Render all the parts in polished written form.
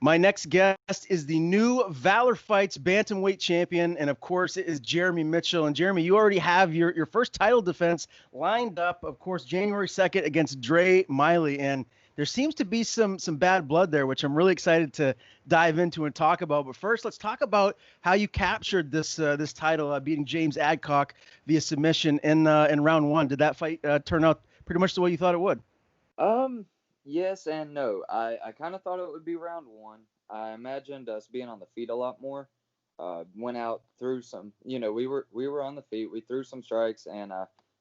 My next guest is the new Valor Fights bantamweight champion, and of course, it is Jeromy Mitchell. And Jeromy, you already have your first title defense lined up, of course, January 2nd against Dre Miley. And there seems to be some bad blood there, which I'm really excited to dive into and talk about. But first, let's talk about how you captured this title, beating James Adcock via submission in round one. Did that fight turn out pretty much the way you thought it would? Um, yes and no. I kind of thought it would be round one. I imagined us being on the feet a lot more. Went out, threw some, we were on the feet. We threw some strikes and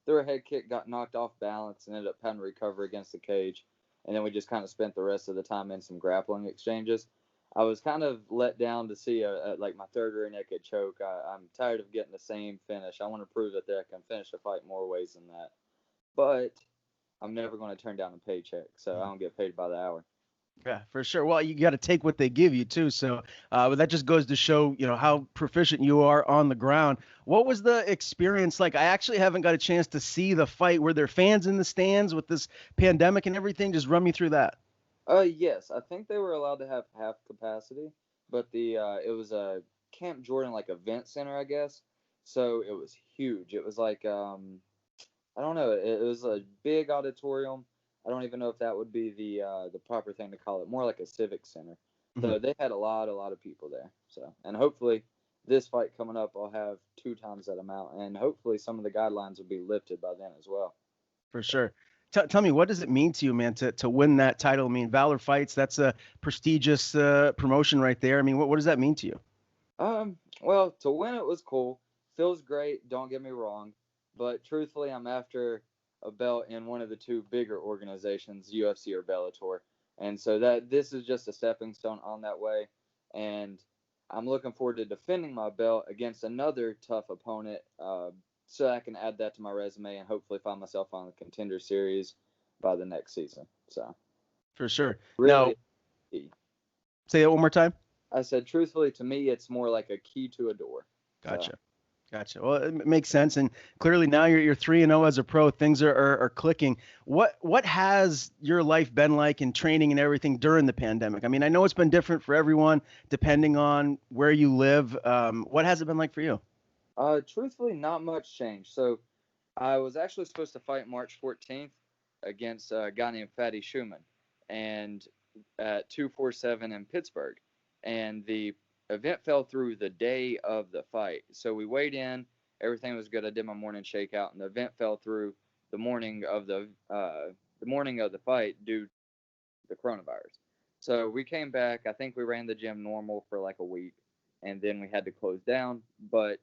threw a head kick, got knocked off balance, and ended up having to recover against the cage. And then we just kind of spent the rest of the time in some grappling exchanges. I was kind of let down to see like my third rear naked choke. I'm tired of getting the same finish. I want to prove that I can finish a fight more ways than that. But I'm never going to turn down a paycheck, so I don't get paid by the hour. Yeah, for sure. Well, you got to take what they give you too. So, but that just goes to show, how proficient you are on the ground. What was the experience like? I actually haven't got a chance to see the fight. Were there fans in the stands with this pandemic and everything? Just run me through that. Yes, I think they were allowed to have half capacity, but the it was a Camp Jordan like event center, I guess. So it was huge. It was like I don't know. It was a big auditorium. I don't even know if that would be the proper thing to call it. More like a civic center. Mhm. So they had a lot of people there. So and hopefully this fight coming up, I'll have two times that amount, and hopefully some of the guidelines will be lifted by then as well. For sure. Tell me, what does it mean to you, man, to win that title? I mean, Valor Fights, that's a prestigious promotion right there. I mean, what does that mean to you? Well, to win it was cool. Feels great. Don't get me wrong, but truthfully, I'm after a belt in one of the two bigger organizations, UFC or Bellator, and so that this is just a stepping stone on that way. And I'm looking forward to defending my belt against another tough opponent, so I can add that to my resume and hopefully find myself on the Contender Series by the next season. So For sure. Now, really, say that one more time. I said truthfully, to me, it's more like a key to a door. So. Gotcha. Gotcha. Well, it makes sense, and clearly now you're 3-0 as a pro. Things are clicking. What has your life been like in training and everything during the pandemic? I mean, I know it's been different for everyone depending on where you live. What has it been like for you? Truthfully, not much change. So I was actually supposed to fight March 14th against a guy named Fatty Schumann, and at 247 in Pittsburgh, and the event fell through the day of the fight. So we weighed in, everything was good. I did my morning shakeout, and the event fell through the morning of the fight due to the coronavirus. So we came back. I think we ran the gym normal for like a week, and then we had to close down. But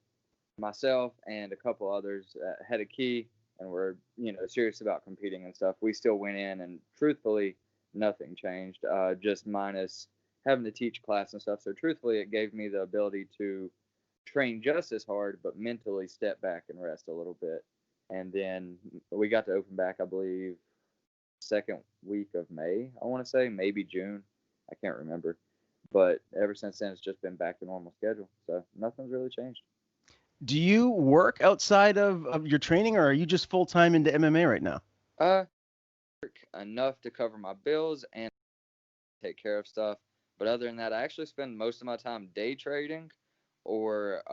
myself and a couple others had a key and were serious about competing and stuff. We still went in, and truthfully, nothing changed. Just minus having to teach class and stuff. So truthfully, it gave me the ability to train just as hard, but mentally step back and rest a little bit. And then we got to open back, I believe, second week of May. I want to say maybe June. I can't remember. But ever since then, it's just been back to normal schedule. So nothing's really changed. Do you work outside of your training, or are you just full time into MMA right now? Uh, enough to cover my bills and take care of stuff. But other than that, I actually spend most of my time day trading or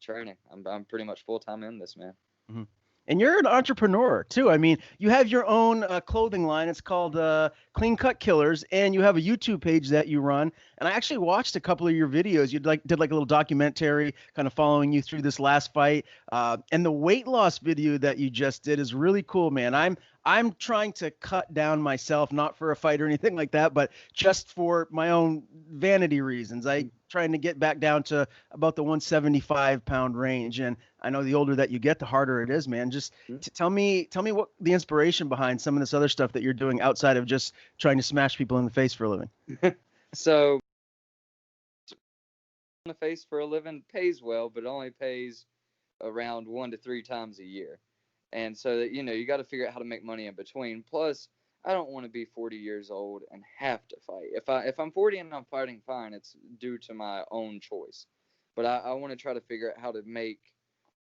training. I'm pretty much full time in this, man. Mhm. And you're an entrepreneur too. I mean, you have your own clothing line. It's called Clean Cut Killers, and you have a YouTube page that you run. And I actually watched a couple of your videos. You did like a little documentary, kind of following you through this last fight. And the weight loss video that you just did is really cool, man. I'm trying to cut down myself, not for a fight or anything like that, but just for my own vanity reasons. I trying to get back down to about the 175-pound range, and I know the older that you get, the harder it is, man. Just tell me what the inspiration behind some of this other stuff that you're doing outside of just trying to smash people in the face for a living. So, in the face for a living pays well, but only pays around 1 to 3 times a year. And so that you got to figure out how to make money in between. Plus, I don't want to be 40 years old and have to fight. If I'm 40 and I'm fighting, fine. It's due to my own choice. But I want to try to figure out how to make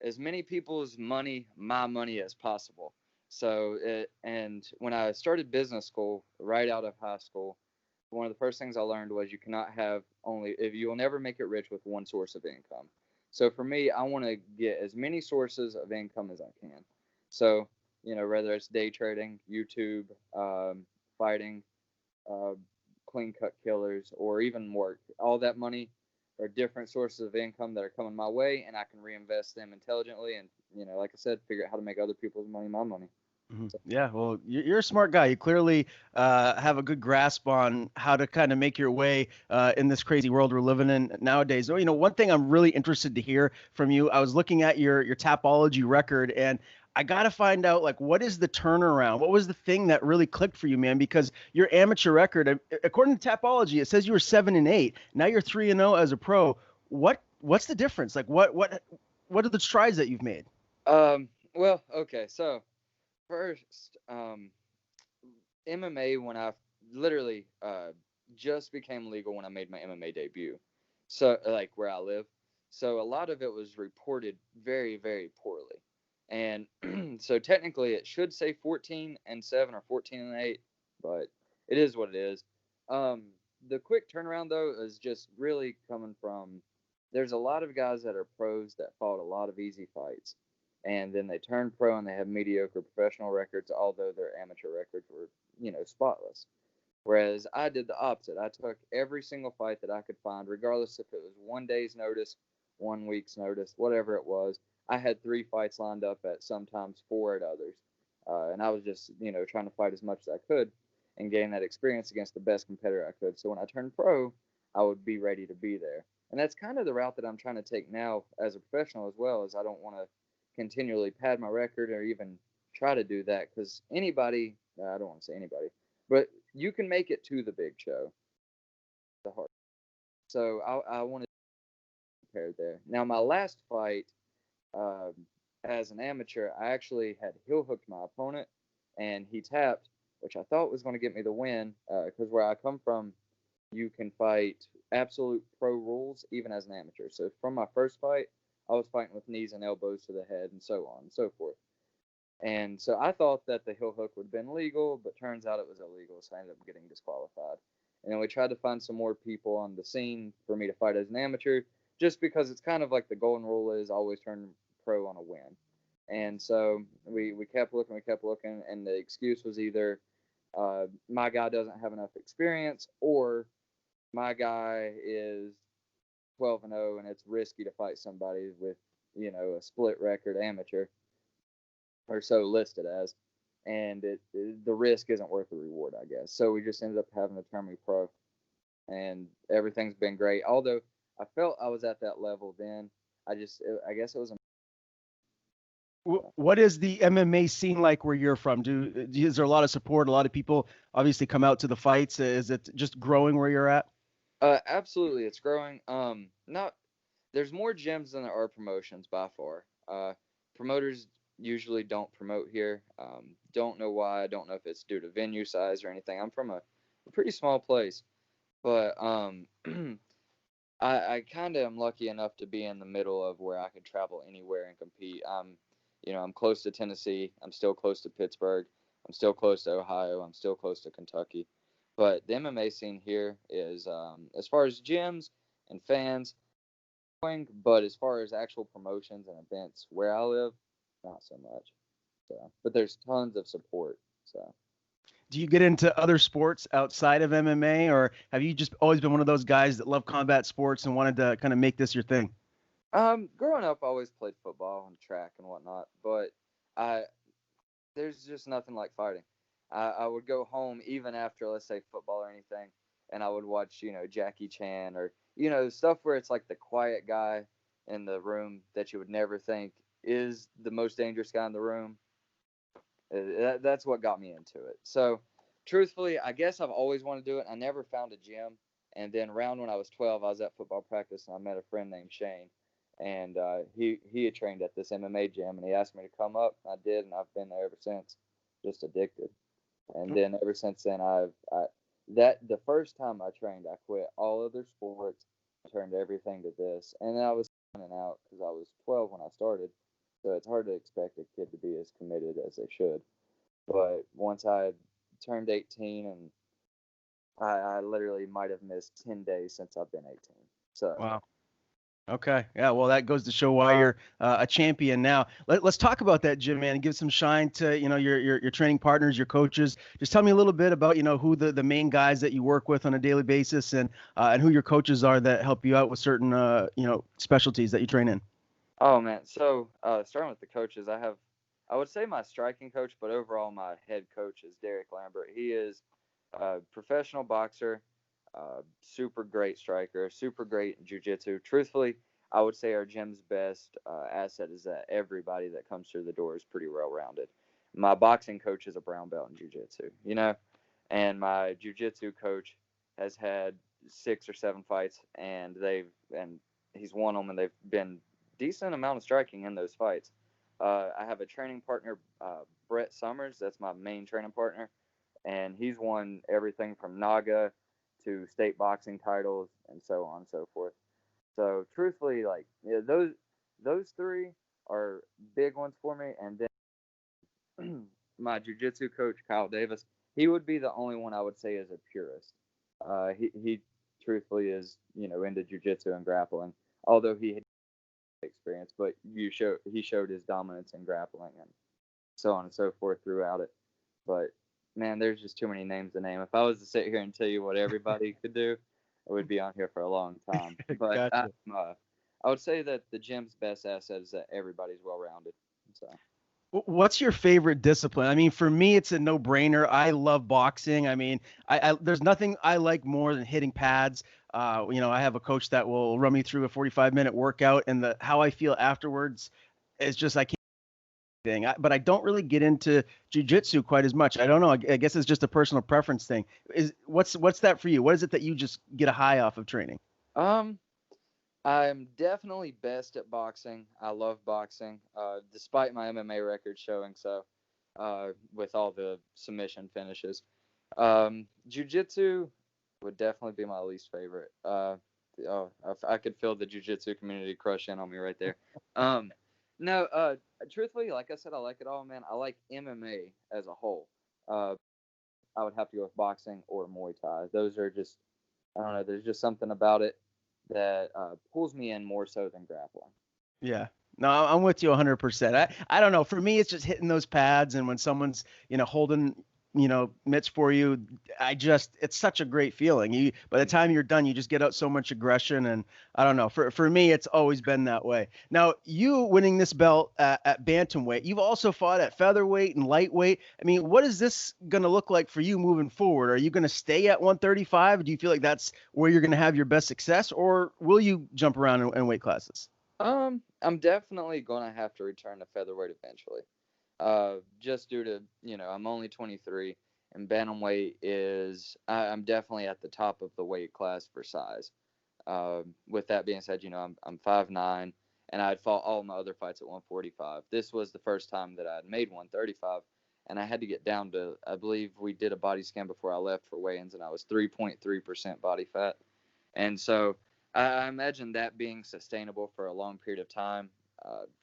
as many people's money my money as possible. And when I started business school right out of high school, one of the first things I learned was you cannot have you will never make it rich with one source of income. So for me, I want to get as many sources of income as I can. So, whether it's day trading, YouTube, fighting, uh, clean cut killers, or even work, all that money are different sources of income that are coming my way, and I can reinvest them intelligently. And, like I said, figure out how to make other people's money my money. Yeah, well, you're a smart guy. You clearly have a good grasp on how to kind of make your way in this crazy world we're living in nowadays. So, one thing I'm really interested to hear from you, I was looking at your Tapology record, and I got to find out, like, what is the turnaround? What was the thing that really clicked for you, man? Because your amateur record, according to Tapology, it says you were 7-8. Now you're 3-0 as a pro. What's the difference? Like, what are the strides that you've made? Well, okay, so first, MMA, when I literally just became legal when I made my MMA debut, so like where I live, so a lot of it was reported very, very poorly, and so technically it should say 14-7 or 14-8, but it is what it is. Um, the quick turnaround though is just really coming from there's a lot of guys that are pros that fought a lot of easy fights, and then they turn pro and they have mediocre professional records, although their amateur records were spotless. Whereas I did the opposite. I took every single fight that I could find, regardless if it was 1 day's notice, 1 week's notice, whatever it was. I had 3 fights lined up at sometimes 4 at others. And I was just, trying to fight as much as I could and gain that experience against the best competitor I could. So when I turned pro, I would be ready to be there. And that's kind of the route that I'm trying to take now as a professional as well, as I don't want to continually pad my record or even try to do that, because anybody, I don't want to say anybody, but you can make it to the big show. The hard. So I want to be prepared there. Now my last fight, um, as an amateur, I actually had heel hooked my opponent, and he tapped, which I thought was going to get me the win, because where I come from, you can fight absolute pro rules even as an amateur. So from my first fight, I was fighting with knees and elbows to the head and so on and so forth. And so I thought that the heel hook would have been legal, but turns out it was illegal, so I ended up getting disqualified. And then we tried to find some more people on the scene for me to fight as an amateur, just because it's kind of like the golden rule is always turn pro on a win. And so we kept looking, and the excuse was either my guy doesn't have enough experience, or my guy is 12-0, and it's risky to fight somebody with a split record amateur or so listed as, and the risk isn't worth the reward, I guess. So we just ended up having to turn me pro, and everything's been great. Although I felt I was at that level then, I guess it was What is the MMA scene like where you're from? Is there a lot of support? A lot of people obviously come out to the fights. Is it just growing where you're at? absolutely, it's growing. Not There's more gyms than there are promotions by far. Promoters usually don't promote here. Don't know why. I don't know if it's due to venue size or anything. I'm from a pretty small place, but I kind of am lucky enough to be in the middle of where I could travel anywhere and compete. I'm close to Tennessee. I'm still close to Pittsburgh. I'm still close to Ohio. I'm still close to Kentucky. But the MMA scene here is, as far as gyms and fans, but as far as actual promotions and events where I live, not so much. So, but there's tons of support. So, Do you get into other sports outside of MMA, or have you just always been one of those guys that love combat sports and wanted to kind of make this your thing? growing up, I always played football and track and whatnot, but I there's just nothing like fighting. I would go home even after, let's say, football or anything, and I would watch, Jackie Chan, or, stuff where it's like the quiet guy in the room that you would never think is the most dangerous guy in the room. That's what got me into it. So, truthfully, I guess I've always wanted to do it. I never found a gym. And then around when I was 12, I was at football practice, and I met a friend named Shane. And he had trained at this MMA gym, and he asked me to come up. I did, and I've been there ever since, just addicted. And then ever since then, that the first time I trained, I quit all other sports, turned everything to this, and then I was in and out because I was 12 when I started, so it's hard to expect a kid to be as committed as they should. But once I turned 18 and I literally might have missed 10 days since I've been 18. So, Wow. Okay. Yeah. Well, that goes to show why you're a champion now. Let's talk about that, Jim, man, and give some shine to, your training partners, your coaches. Just tell me a little bit about, who the main guys that you work with on a daily basis and who your coaches are that help you out with certain, specialties that you train in. oh man. So, starting with the coaches, I would say my striking coach, but overall my head coach is Derek Lambert. He is a professional boxer, super great striker, super great in jiu-jitsu. Truthfully, I would say our gym's best asset is that everybody that comes through the door is pretty well-rounded. My boxing coach is a brown belt in jiu-jitsu, and my jiu-jitsu coach has had 6 or 7 fights, and he's won them, and they've been decent amount of striking in those fights. I have a training partner, Brett Summers. That's my main training partner, and he's won everything from Naga to state boxing titles and so on and so forth. So truthfully, like, yeah, those three are big ones for me. And then my jiu-jitsu coach Kyle Davis, he would be the only one I would say is a purist. He truthfully is into jiu-jitsu and grappling, although he had experience, but he showed his dominance in grappling and so on and so forth throughout it. But man, there's just too many names to name. If I was to sit here and tell you what everybody could do, I would be on here for a long time. But Gotcha. I would say that the gym's best asset is that everybody's well rounded. So. What's your favorite discipline? I mean, for me, it's a no-brainer. I love boxing. I mean, there's nothing I like more than hitting pads. I have a coach that will run me through a 45-minute workout, and the how I feel afterwards is just I can't thing. But I don't really get into jujitsu quite as much. I don't know. I guess it's just a personal preference thing. What's that for you? What is it that you just get a high off of training? Um, I'm definitely best at boxing. I love boxing, despite my MMA record showing so, with all the submission finishes. Jiu-jitsu would definitely be my least favorite. I could feel the jiu-jitsu community crush in on me right there. Um, no, truthfully, like I said, I like it all, man. I like MMA as a whole. Uh, I would have to go with boxing or Muay Thai. Those are just, I don't know, there's just something about it that pulls me in more so than grappling. Yeah. No, I'm with you 100%. I don't know. For me, it's just hitting those pads, and when someone's holding mitts for you, it's such a great feeling. You by the time you're done, you just get out so much aggression, and I don't know. For me, it's always been that way. Now, you winning this belt at bantamweight, you've also fought at featherweight and lightweight. I mean, what is this gonna look like for you moving forward? Are you gonna stay at 135? Do you feel like that's where you're gonna have your best success, or will you jump around in weight classes? I'm definitely gonna have to return to featherweight eventually. Just due to I'm only 23, and bantamweight I'm definitely at the top of the weight class for size. With that being said, I'm 5'9", and I'd fought all my other fights at 145. This was the first time that I'd made 135, and I had to get down to, I believe we did a body scan before I left for weigh-ins, and I was 3.3% body fat. And so I imagine that being sustainable for a long period of time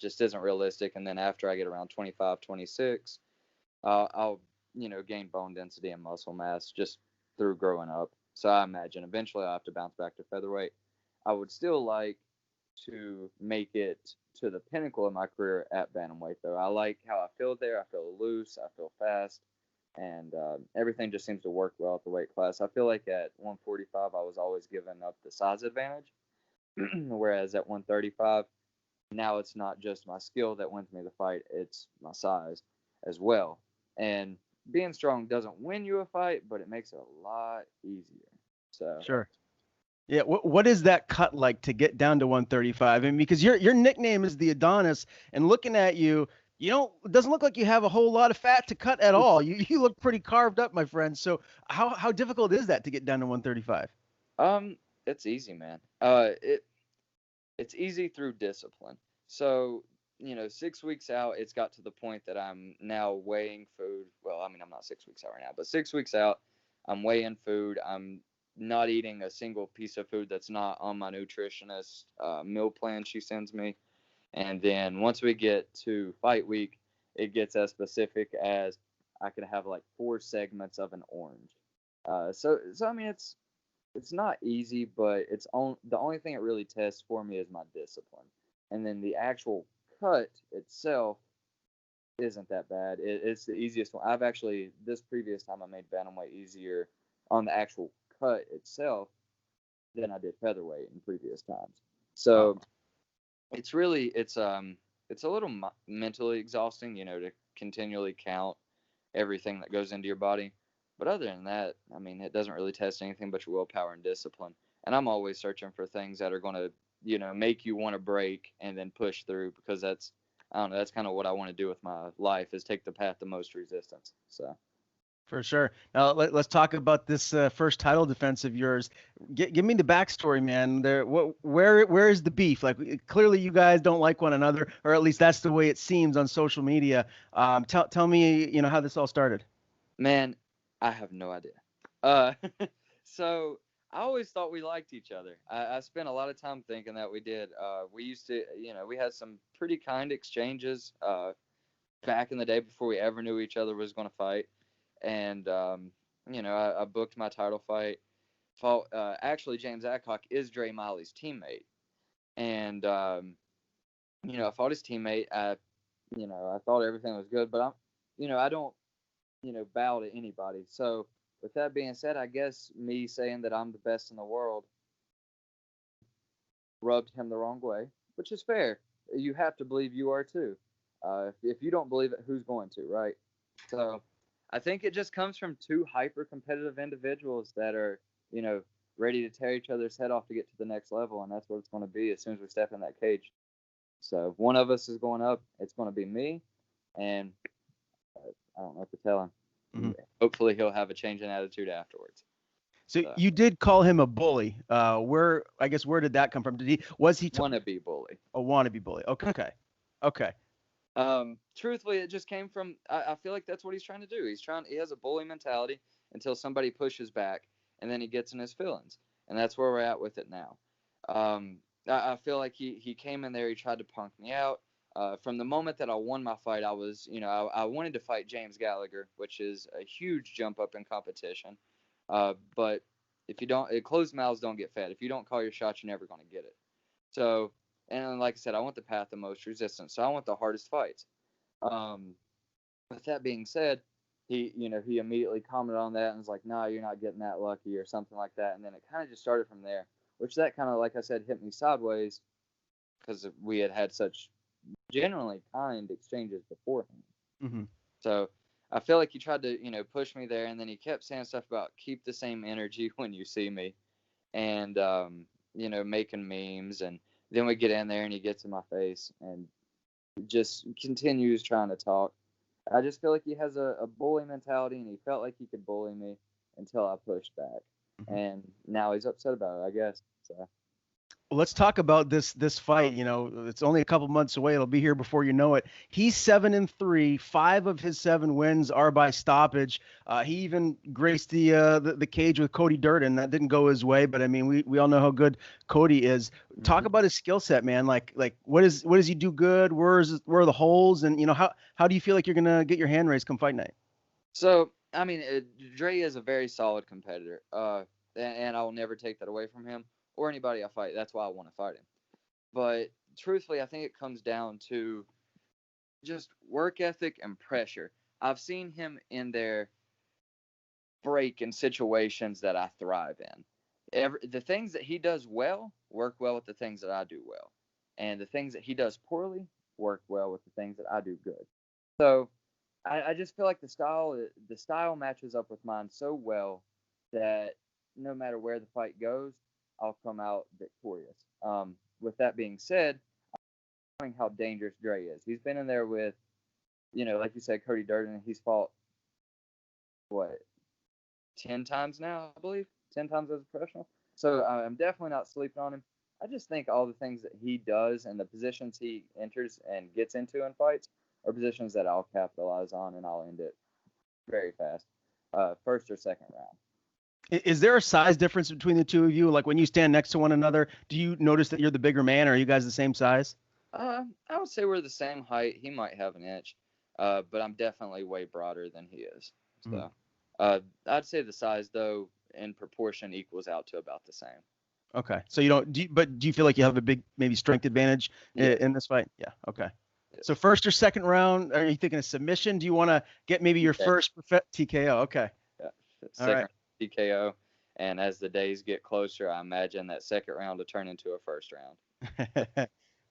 just isn't realistic. And then after I get around 25, 26, I'll gain bone density and muscle mass just through growing up. So I imagine eventually I'll have to bounce back to featherweight. I would still like to make it to the pinnacle of my career at bantamweight, though. I like how I feel there. I feel loose. I feel fast. And everything just seems to work well at the weight class. I feel like at 145, I was always giving up the size advantage, whereas at 135, now it's not just my skill that wins me the fight, it's my size as well. And being strong doesn't win you a fight, but it makes it a lot easier. So, Sure. Yeah, what is that cut like to get down to 135? I mean, because your nickname is the Adonis, and looking at you, it doesn't look like you have a whole lot of fat to cut at all. You look pretty carved up, my friend. So how difficult is that to get down to 135? um, it's easy, man. It's easy through discipline. So, 6 weeks out, it's got to the point that I'm now weighing food. Well, I mean, I'm not 6 weeks out right now, but 6 weeks out, I'm weighing food. I'm not eating a single piece of food that's not on my nutritionist meal plan she sends me. And then once we get to fight week, it gets as specific as I could have like 4 segments of an orange. So I mean, it's not easy, but the only thing it really tests for me is my discipline, and then the actual cut itself isn't that bad. It's the easiest one. I've actually this previous time I made bantamweight easier on the actual cut itself than I did featherweight in previous times. So it's really it's a little mentally exhausting, to continually count everything that goes into your body. But other than that, I mean, it doesn't really test anything but your willpower and discipline. And I'm always searching for things that are going to, make you want to break and then push through, because I don't know, that's kind of what I want to do with my life, is take the path of most resistance. So. For sure. Now let's talk about this first title defense of yours. Give me the backstory, man. Where is the beef? Like, clearly you guys don't like one another, or at least that's the way it seems on social media. Tell me, how this all started. Man, I have no idea. Uh, so I always thought we liked each other. I spent a lot of time thinking that we did. We used to, we had some pretty kind exchanges back in the day before we ever knew each other was going to fight. And I booked my title fight. Fought, actually, James Adcock is Dre Miley's teammate, and I fought his teammate. I thought everything was good, but I don't, bow to anybody. So with that being said, I guess me saying that I'm the best in the world rubbed him the wrong way, which is fair. You have to believe you are too. If you don't believe it, who's going to, right? So I think it just comes from two hyper competitive individuals that are, ready to tear each other's head off to get to the next level. And that's what it's going to be as soon as we step in that cage. So if one of us is going up, it's going to be me. And I don't know what to tell him. Mm-hmm. Hopefully he'll have a change in attitude afterwards. So you did call him a bully. Where did that come from? Was he wannabe bully? A wannabe bully. Okay. Truthfully, it just came from. I feel like that's what he's trying to do. He has a bully mentality until somebody pushes back, and then he gets in his feelings, and that's where we're at with it now. I feel like he came in there. He tried to punk me out. From the moment that I won my fight, I was, I wanted to fight James Gallagher, which is a huge jump up in competition. But if you don't, closed mouths don't get fed. If you don't call your shot, you're never going to get it. So, and like I said, I want the path of most resistance. So I want the hardest fights. With that being said, he immediately commented on that and was like, "Nah, you're not getting that lucky," or something like that. And then it kind of just started from there, which that kind of, like I said, hit me sideways because we had such generally kind exchanges beforehand. Mm-hmm. So I feel like he tried to, push me there, and then he kept saying stuff about keep the same energy when you see me, and making memes, and then we get in there and he gets in my face and just continues trying to talk. I just feel like he has a bully mentality, and he felt like he could bully me until I pushed back, mm-hmm. and now he's upset about it, I guess. So. Let's talk about this fight. It's only a couple months away. It'll be here before you know it. He's 7-3. 5 of his 7 wins are by stoppage. He even graced the cage with Cody Durden. That didn't go his way, but I mean, we all know how good Cody is. Mm-hmm. Talk about his skill set, man. Like what does he do good? Where are the holes? And how do you feel like you're gonna get your hand raised come fight night? So I mean, Dre is a very solid competitor, and I will never take that away from him or anybody I fight. That's why I want to fight him. But truthfully, I think it comes down to just work ethic and pressure. I've seen him in there break in situations that I thrive in. The things that he does well work well with the things that I do well. And the things that he does poorly work well with the things that I do good. So I just feel like the style matches up with mine so well that no matter where the fight goes, I'll come out victorious. With that being said, I'm knowing how dangerous Dre is. He's been in there with, like you said, Cody Durden. He's fought, 10 times now, I believe? 10 times as a professional. So I'm definitely not sleeping on him. I just think all the things that he does and the positions he enters and gets into in fights are positions that I'll capitalize on, and I'll end it very fast. First or second round. Is there a size difference between the two of you? Like when you stand next to one another, do you notice that you're the bigger man, or are you guys the same size? I would say we're the same height. He might have an inch, but I'm definitely way broader than he is. So. I'd say the size, though, in proportion equals out to about the same. Okay. So you don't, but do you feel like you have a big maybe strength advantage Yeah. in this fight? Yeah. Okay. Yes. So first or second round, are you thinking a submission? Do you want to get maybe your TKO. first TKO? Okay. Yeah. All Second right. round TKO. And as the days get closer, I imagine that second round to turn into a first round.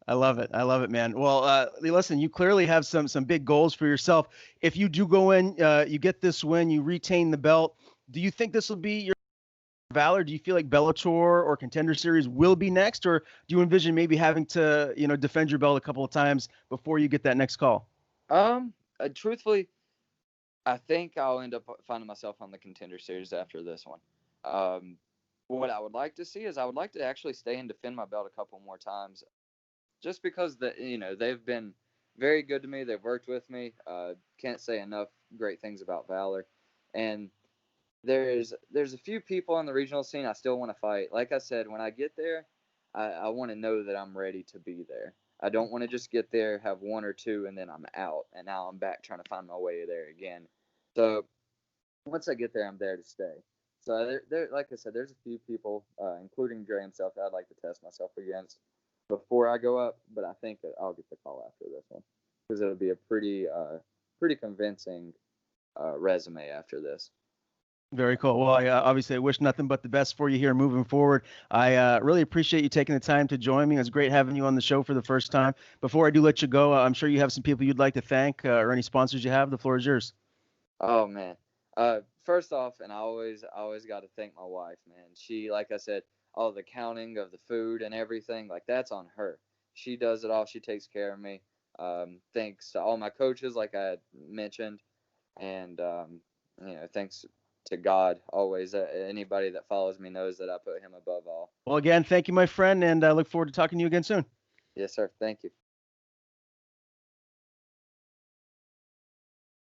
I love it. I love it, man. Well, listen, you clearly have some big goals for yourself. If you do go in, you get this win, you retain the belt. Do you think this will be your Valor? Do you feel like Bellator or Contender Series will be next, or do you envision maybe having to, defend your belt a couple of times before you get that next call? Truthfully, I think I'll end up finding myself on the Contender Series after this one. What I would like to see is I would like to actually stay and defend my belt a couple more times, just because they've been very good to me. They've worked with me. Can't say enough great things about Valor, and there's a few people on the regional scene I still want to fight. Like I said, when I get there, I want to know that I'm ready to be there. I don't want to just get there, have one or two, and then I'm out, and now I'm back trying to find my way there again. So once I get there, I'm there to stay. So like I said, there's a few people, including Dre himself, that I'd like to test myself against before I go up. But I think that I'll get the call after this one because it'll be a pretty convincing resume after this. Very cool. Well, obviously, I wish nothing but the best for you here moving forward. I really appreciate you taking the time to join me. It was great having you on the show for the first time. Before I do let you go, I'm sure you have some people you'd like to thank or any sponsors you have. The floor is yours. Oh man. First off, and I always got to thank my wife, man. She, like I said, all the counting of the food and everything, like that's on her. She does it all. She takes care of me. Thanks to all my coaches, like I had mentioned, and thanks to God always. Anybody that follows me knows that I put Him above all. Well, again, thank you, my friend, and I look forward to talking to you again soon. Yes, sir. Thank you.